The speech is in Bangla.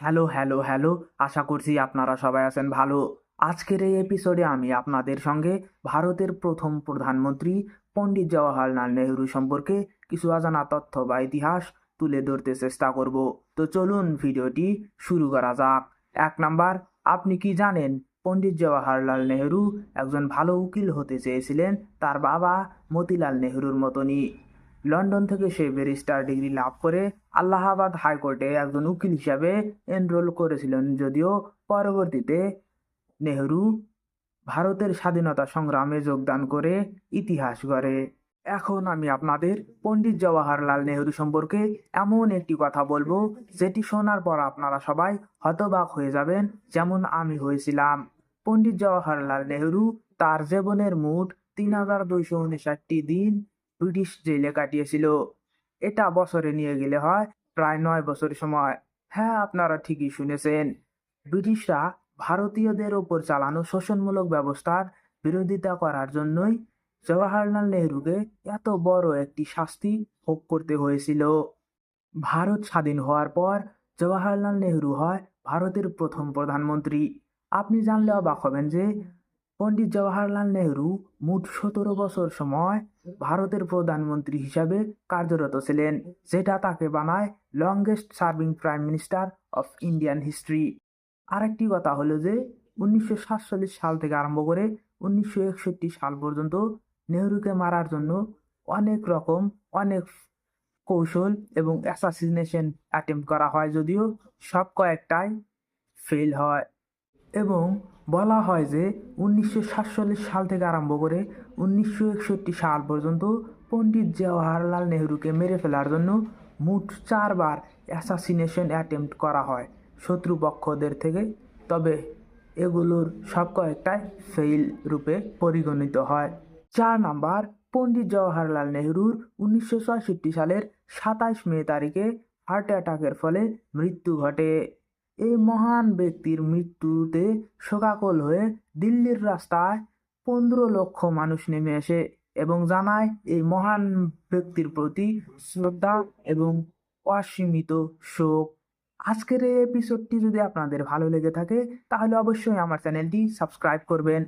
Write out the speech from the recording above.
হ্যালো। আশা করছি আপনারা সবাই আছেন ভালো। আজকের এই এপিসোডে আমি আপনাদের সঙ্গে ভারতের প্রথম প্রধানমন্ত্রী পণ্ডিত জওয়াহরলাল নেহরু সম্পর্কে কিছু অজানা তথ্য বা ইতিহাস তুলে ধরতে চেষ্টা করব। তো চলুন ভিডিওটি শুরু করা যাক। 1 নাম্বার, আপনি কি জানেন পণ্ডিত জওয়াহরলাল নেহরু একজন ভালো উকিল হতে চেয়েছিলেন তার বাবা মতিলাল নেহরুর মতনই। লন্ডন থেকে সে ব্যারিস্টার ডিগ্রি লাভ করে আল্লাহাবাদ হাইকোর্টে একজন উকিল হিসাবে এনরোল করেছিলেন, যদিও পরবর্তীতে নেহরু ভারতের স্বাধীনতা সংগ্রামে যোগদান করে ইতিহাস গড়ে। এখন আমি আপনাদের পণ্ডিত জওয়াহরলাল নেহরু সম্পর্কে এমন একটি কথা বলবো যেটি শোনার পর আপনারা সবাই হতবাক হয়ে যাবেন, যেমন আমি হয়েছিলাম। পণ্ডিত জওয়াহরলাল নেহরু তার জীবনের মোট 3259টি দিন ব্রিটিশ জেলে কাটিয়েছিল। এটা বছরে নিয়ে গেলে হয় প্রায় 9 বছর সময়। হ্যাঁ, আপনারা ঠিকই শুনেছেন। ব্রিটিশরা ভারতীয়দের ওপর চালানো শোষণমূলক ব্যবস্থার বিরোধিতা করার জন্যই জওয়াহরলাল নেহরুকে এত বড় একটি শাস্তি ভোগ করতে হয়েছিল। ভারত স্বাধীন হওয়ার পর জওয়াহরলাল নেহরু হয় ভারতের প্রথম প্রধানমন্ত্রী। আপনি জানলে অবাক হবেন যে পণ্ডিত জওয়াহরলাল নেহরু মোট 17 বছর সময় ভারতের প্রধানমন্ত্রী হিসাবে কার্যরত ছিলেন, যেটা তাকে বানায় longest serving prime minister of Indian history. আরেকটি কথা হলো যে 1947 সাল থেকে আরম্ভ করে 1961 সাল পর্যন্ত নেহরুকে মারার জন্য অনেক কৌশল এবং অ্যাসাসিনেশন অ্যাটেম্প্ট করা হয়, যদিও সব কয়েকটাই ফেল হয়। এবং বলা হয় যে 1947 সাল থেকে আরম্ভ করে 1961 সাল পর্যন্ত পণ্ডিত জওয়াহরলাল নেহরুকে মেরে ফেলার জন্য মোট 4বার অ্যাসাসিনেশন অ্যাটেম্প্ট করা হয় শত্রুপক্ষদের থেকে, তবে এগুলোর সব কয়েকটাই ফেইল রূপে পরিগণিত হয়। 4 নাম্বার, পণ্ডিত জওয়াহরলাল নেহরুর 1964 সালের 27 মে তারিখে হার্ট অ্যাটাকের ফলে মৃত্যু ঘটে। এই মহান ব্যক্তির মৃত্যুতে শোকাকুল হয়ে দিল্লির রাস্তায় 15 লক্ষ মানুষ নেমে আসে এবং জানায় এই মহান ব্যক্তির প্রতি শ্রদ্ধা এবং অসীমিত শোক। আজকের এই এপিসোডটি যদি আপনাদের ভালো লেগে থাকে তাহলে অবশ্যই আমার চ্যানেলটি সাবস্ক্রাইব করবেন।